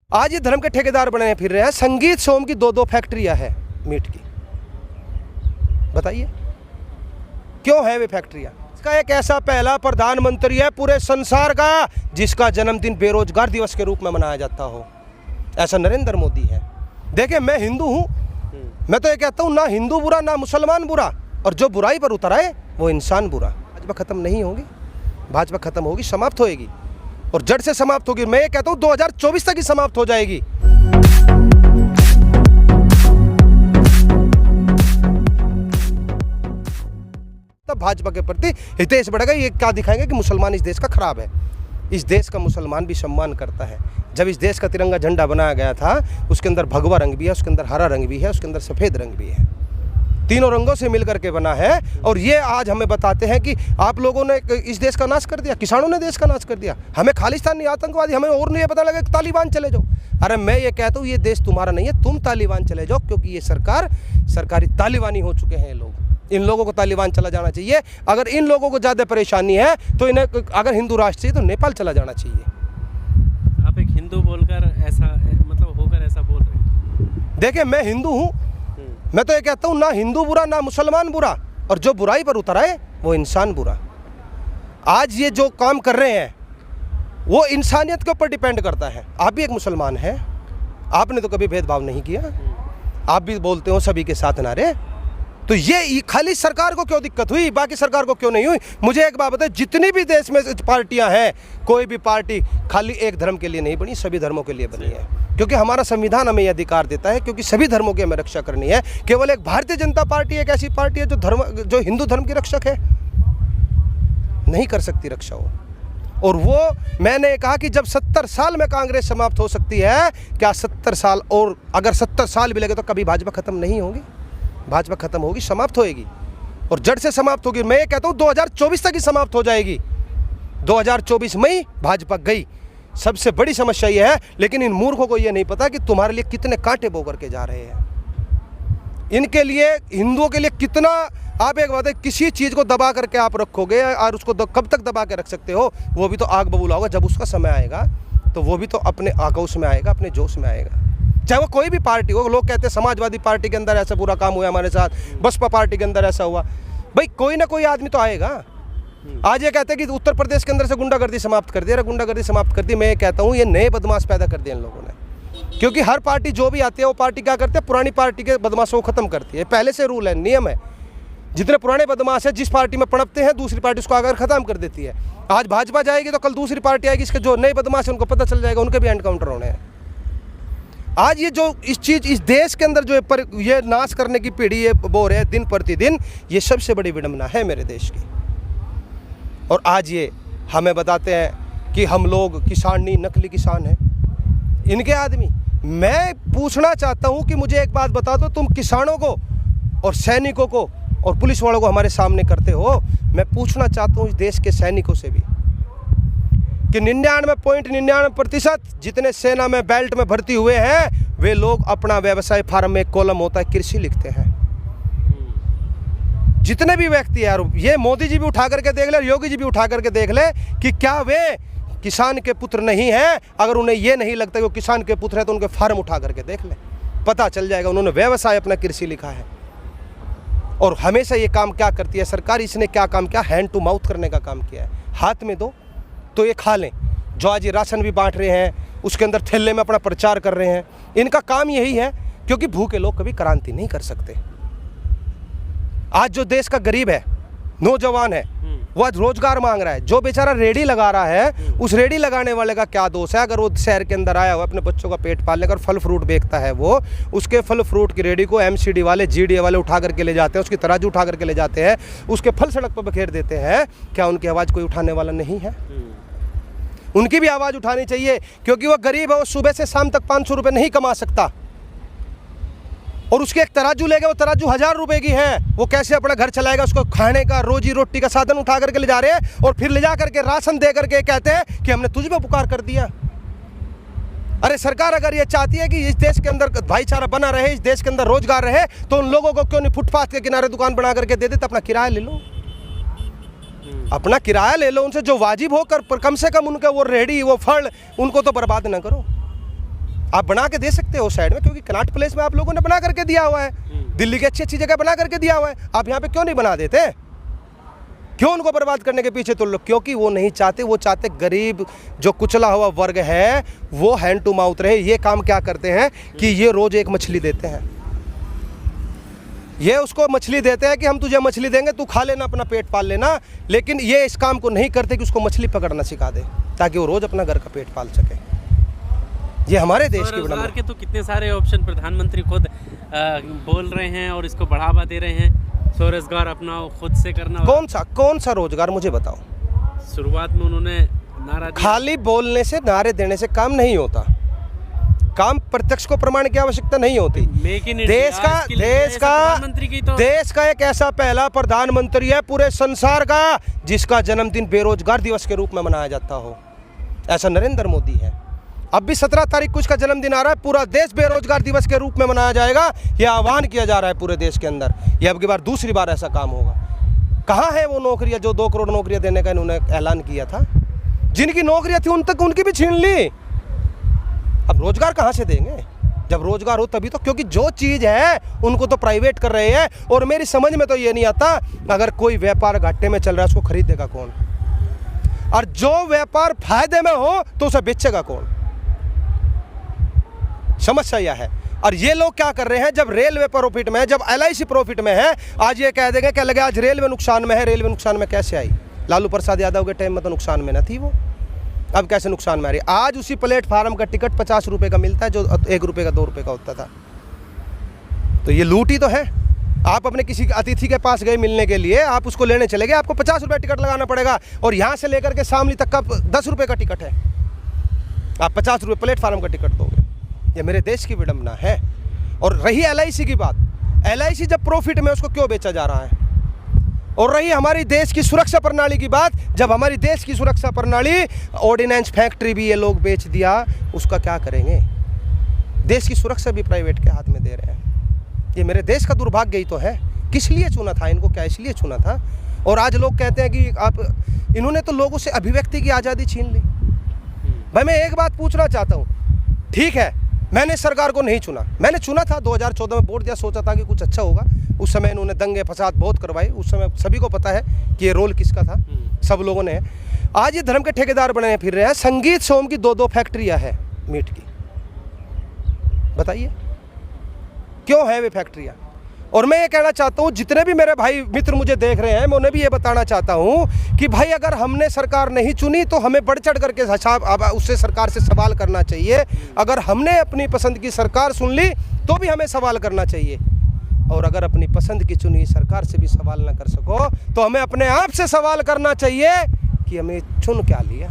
आज ये धर्म के ठेकेदार बने फिर रहे हैं। संगीत सोम की दो फैक्ट्रियां है मीट की। बताइए क्यों है वे फैक्ट्रियां? इसका एक ऐसा पहला प्रधानमंत्री है पूरे संसार का जिसका जन्मदिन बेरोजगार दिवस के रूप में मनाया जाता हो, ऐसा नरेंद्र मोदी है। देखिए मैं हिंदू हूं, मैं तो ये कहता हूं ना हिंदू बुरा ना मुसलमान बुरा, और जो बुराई पर उतर आए वो इंसान बुरा। भाजपा खत्म नहीं होगी, भाजपा खत्म होगी, समाप्त होएगी और जड़ से समाप्त होगी। मैं ये कहता हूं 2024 तक ही समाप्त हो जाएगी। तब भाजपा के प्रति हितेश बढ़ेगा। ये क्या दिखाएंगे कि मुसलमान इस देश का खराब है। इस देश का मुसलमान भी सम्मान करता है। जब इस देश का तिरंगा झंडा बनाया गया था उसके अंदर भगवा रंग भी है, उसके अंदर हरा रंग भी है, उसके अंदर सफ़ेद रंग भी है, तीनों रंगों से मिलकर के बना है। और ये आज हमें बताते हैं कि आप लोगों ने इस देश का नाश कर दिया, किसानों ने देश का नाश कर दिया, हमें खालिस्तानी आतंकवादी, हमें और नहीं पता लगा कि तालिबान चले जाओ। अरे मैं ये कहता हूँ ये देश तुम्हारा नहीं है, तुम तालिबान चले जाओ, क्योंकि ये सरकारी तालिबानी हो चुके हैं ये लोग। इन लोगों को तालिबान चला जाना चाहिए। अगर इन लोगों को ज़्यादा परेशानी है तो इन्हें, अगर हिंदू राष्ट्र चाहिए तो नेपाल चला जाना चाहिए। आप एक हिंदू बोलकर ऐसा मतलब होकर ऐसा बोल रहे हैं? देखिए मैं हिंदू हूँ, मैं तो ये कहता हूँ ना हिंदू बुरा ना मुसलमान बुरा, और जो बुराई पर उतर आए वो इंसान बुरा। आज ये जो काम कर रहे हैं वो इंसानियत के ऊपर डिपेंड करता है। आप भी एक मुसलमान हैं, आपने तो कभी भेदभाव नहीं किया, आप भी बोलते हो सभी के साथ नारे। तो ये खाली सरकार को क्यों दिक्कत हुई, बाकी सरकार को क्यों नहीं हुई? मुझे एक बात बताए, जितनी भी देश में पार्टियां हैं, कोई भी पार्टी खाली एक धर्म के लिए नहीं बनी, सभी धर्मों के लिए बनी है। क्योंकि हमारा संविधान हमें यह अधिकार देता है, क्योंकि सभी धर्मों की हमें रक्षा करनी है। केवल एक भारतीय जनता पार्टी एक ऐसी पार्टी है जो हिंदू धर्म की रक्षक है, नहीं कर सकती रक्षा हो। और वो मैंने कहा कि जब 70 साल में कांग्रेस समाप्त हो सकती है, क्या 70 साल और अगर 70 साल भी लगे तो कभी भाजपा खत्म नहीं होगी। भाजपा खत्म होगी, समाप्त होएगी और जड़ से समाप्त होगी। मैं ये कहता हूँ 2024 तक ही समाप्त हो जाएगी। 2024 में ही भाजपा गई। सबसे बड़ी समस्या ये है, लेकिन इन मूर्खों को ये नहीं पता कि तुम्हारे लिए कितने कांटे बो करके जा रहे हैं। इनके लिए, हिंदुओं के लिए कितना, आप एक बात है, किसी चीज़ को दबा करके आप रखोगे और उसको कब तक दबा के रख सकते हो? वो भी तो आग बबूला होगा। जब उसका समय आएगा तो वो भी तो अपने आक्रोश में आएगा, अपने जोश में आएगा। चाहे वो कोई भी पार्टी हो। लोग कहते हैं समाजवादी पार्टी के अंदर ऐसा बुरा काम हुआ हमारे साथ, बसपा पार्टी के अंदर ऐसा हुआ। भाई कोई ना कोई आदमी तो आएगा। आज ये कहते हैं कि उत्तर प्रदेश के अंदर से गुंडागर्दी समाप्त कर दिया, गुंडागर्दी समाप्त कर दी। मैं ये कहता हूँ ये नए बदमाश पैदा कर दिए इन लोगों ने, क्योंकि हर पार्टी जो भी आती है वो पार्टी क्या करते हैं, पुरानी पार्टी के बदमाशों को खत्म करती है। पहले से रूल है, नियम है। जितने पुराने बदमाश है जिस पार्टी में पनपते हैं, दूसरी पार्टी उसको आकर खत्म कर देती है। आज भाजपा जाएगी तो कल दूसरी पार्टी आएगी, इसके जो नए बदमाश है उनको पता चल जाएगा, उनके भी एनकाउंटर होने हैं। आज ये जो इस देश के अंदर जो ये नाश करने की पीढ़ी ये बो रहे हैं दिन प्रतिदिन, ये सबसे बड़ी विडंबना है मेरे देश की। और आज ये हमें बताते हैं कि हम लोग किसान नहीं, नकली किसान हैं इनके आदमी। मैं पूछना चाहता हूं कि मुझे एक बात बता दो, तुम किसानों को और सैनिकों को और पुलिस वालों को हमारे सामने करते हो। मैं पूछना चाहता हूं इस देश के सैनिकों से भी कि 99.99% जितने सेना में बेल्ट में भर्ती हुए हैं वे लोग अपना व्यवसाय फार्म में कॉलम होता है कृषि लिखते हैं। जितने भी व्यक्ति यार, ये मोदी जी भी उठा करके देख ले, योगी जी भी उठा करके देख ले कि क्या वे किसान के पुत्र नहीं हैं। अगर उन्हें ये नहीं लगता कि वो किसान के पुत्र है तो उनके फार्म उठा करके देख ले, पता चल जाएगा उन्होंने व्यवसाय अपना कृषि लिखा है। और हमेशा ये काम क्या करती है सरकार, इसने क्या काम किया, हैंड टू माउथ करने का काम किया है। हाथ में दो तो ये खा लें। जो आज ये राशन भी बांट रहे हैं, उसके अंदर थैले में अपना प्रचार कर रहे हैं, इनका काम यही है, क्योंकि भूखे लोग कभी क्रांति नहीं कर सकते। आज जो देश का गरीब है, नौजवान है, वो आज रोजगार मांग रहा है। जो बेचारा रेडी लगा रहा है, उस रेडी लगाने वाले का क्या दोष है? अगर वो शहर के अंदर आया हुआ अपने बच्चों का पेट पाल लेकर फल फ्रूट बेचता है, वो उसके फल फ्रूट की रेडी को MCD वाले, GDA वाले उठा करके ले जाते हैं, उसकी तराजू उठा करके ले जाते हैं, उसके फल सड़क पर बखेर देते हैं। क्या उनकी आवाज़ कोई उठाने वाला नहीं है? उनकी भी आवाज़ उठानी चाहिए, क्योंकि वो गरीब है, वो सुबह से शाम तक 500 रुपये नहीं कमा सकता। और उसके एक तराजू लेगा, वो तराजू 1000 रुपये की है, वो कैसे अपना घर चलाएगा? उसको खाने का, रोजी रोटी का साधन उठा करके ले जा रहे हैं और फिर ले जा करके राशन दे करके कहते हैं कि हमने तुझ पे पुकार कर दिया। अरे सरकार अगर ये चाहती है कि इस देश के अंदर भाईचारा बना रहे, इस देश के अंदर रोजगार रहे, तो उन लोगों को क्यों नहीं फुटपाथ के किनारे दुकान बना करके दे देते? अपना किराया ले लो, अपना किराया ले लो उनसे जो वाजिब होकर, पर कम से कम उनका वो रेडी, वो फल, उनको तो बर्बाद ना करो। आप बना के दे सकते हो साइड में, क्योंकि कनॉट प्लेस में आप लोगों ने बना करके दिया हुआ है, दिल्ली की अच्छी अच्छी जगह बना करके दिया हुआ है, आप यहाँ पे क्यों नहीं बना देते? क्यों उनको बर्बाद करने के पीछे तुम लोग? क्योंकि वो नहीं चाहते, वो चाहते गरीब जो कुचला हुआ वर्ग है वो हैंड टू माउथ रहे। ये काम क्या करते हैं कि ये रोज एक मछली देते हैं, ये उसको मछली देते हैं कि हम तुझे मछली देंगे, तू खा लेना, अपना पेट पाल लेना, लेकिन ये इस काम को नहीं करते कि उसको मछली पकड़ना सिखा दे ताकि वो रोज अपना घर का पेट पाल सके। ये हमारे देश की रोजगार के तो कितने सारे ऑप्शन प्रधानमंत्री खुद बोल रहे हैं और इसको बढ़ावा दे रहे हैं, स्वरोजगार अपना खुद से करना। कौन सा रोजगार मुझे बताओ? शुरुआत में उन्होंने नारा दिया। खाली बोलने से, नारे देने से काम नहीं होता, काम प्रत्यक्ष को प्रमाण की आवश्यकता नहीं होती। देश का एक ऐसा पहला प्रधानमंत्री है पूरे संसार का जिसका जन्मदिन बेरोजगार दिवस के रूप में मनाया जाता हो, ऐसा नरेंद्र मोदी है। अब भी 17 तारीख को इसका जन्मदिन आ रहा है, पूरा देश बेरोजगार दिवस के रूप में मनाया जाएगा, यह आह्वान किया जा रहा है पूरे देश के अंदर। यह अब की बार दूसरी बार ऐसा काम होगा। कहाँ है वो नौकरियां जो 2 करोड़ नौकरियां देने का इन्होंने ऐलान किया था? जिनकी नौकरियां थी उन तक उनकी भी छीन ली। अब रोजगार कहाँ से देंगे? जब रोजगार हो तभी तो, क्योंकि जो चीज़ है उनको तो प्राइवेट कर रहे हैं। और मेरी समझ में तो ये नहीं आता, अगर कोई व्यापार घाटे में चल रहा है उसको खरीदेगा कौन, और जो व्यापार फायदे में हो तो उसे बेचेगा कौन? समस्या यह है। और ये लोग क्या कर रहे हैं, जब रेलवे प्रॉफिट में है, जब LIC प्रॉफिट में है, आज ये कह देंगे क्या लगे आज रेलवे नुकसान में है। रेलवे नुकसान में कैसे आई? लालू प्रसाद यादव के टाइम में तो नुकसान में न थी वो, अब कैसे नुकसान में आ रही? आज उसी प्लेटफार्म का टिकट 50 रुपये का मिलता है जो 1 रुपये का 2 रुपये का होता था। तो ये लूट ही तो है। आप अपने किसी अतिथि के पास गए मिलने के लिए, आप उसको लेने चले गए, आपको 50 रुपये टिकट लगाना पड़ेगा, और यहाँ से लेकर के शामली तक का 10 रुपये का टिकट है, आप 50 रुपये प्लेटफार्म का टिकट दोगे। ये मेरे देश की विडंबना है। और रही LIC की बात, LIC जब प्रॉफिट में उसको क्यों बेचा जा रहा है? और रही हमारी देश की सुरक्षा प्रणाली की बात, जब हमारी देश की सुरक्षा प्रणाली ऑर्डिनेंस फैक्ट्री भी ये लोग बेच दिया, उसका क्या करेंगे? देश की सुरक्षा भी प्राइवेट के हाथ में दे रहे हैं। ये मेरे देश का दुर्भाग्य ही तो है। किस लिए चुना था इनको? क्या इसलिए चुना था? और आज लोग कहते हैं कि आप, इन्होंने तो लोगों से अभिव्यक्ति की आज़ादी छीन ली। भाई मैं एक बात पूछना चाहता हूँ, ठीक है मैंने सरकार को नहीं चुना, मैंने चुना था 2014 में वोट दिया, सोचा था कि कुछ अच्छा होगा। उस समय इन्होंने दंगे फसाद बहुत करवाए, उस समय सभी को पता है कि ये रोल किसका था, सब लोगों ने। आज ये धर्म के ठेकेदार बने फिर रहे हैं। संगीत सोम की 2-2 फैक्ट्रियाँ हैं मीट की, बताइए क्यों है वे फैक्ट्रियाँ? और मैं ये कहना चाहता हूँ, जितने भी मेरे भाई मित्र मुझे देख रहे हैं, मैं उन्हें भी ये बताना चाहता हूँ कि भाई अगर हमने सरकार नहीं चुनी तो हमें बढ़ चढ़ करके उससे सरकार से सवाल करना चाहिए। अगर हमने अपनी पसंद की सरकार सुन ली तो भी हमें सवाल करना चाहिए। और अगर अपनी पसंद की चुनी सरकार से भी सवाल ना कर सको तो हमें अपने आप से सवाल करना चाहिए कि हमें चुन क्या लिया।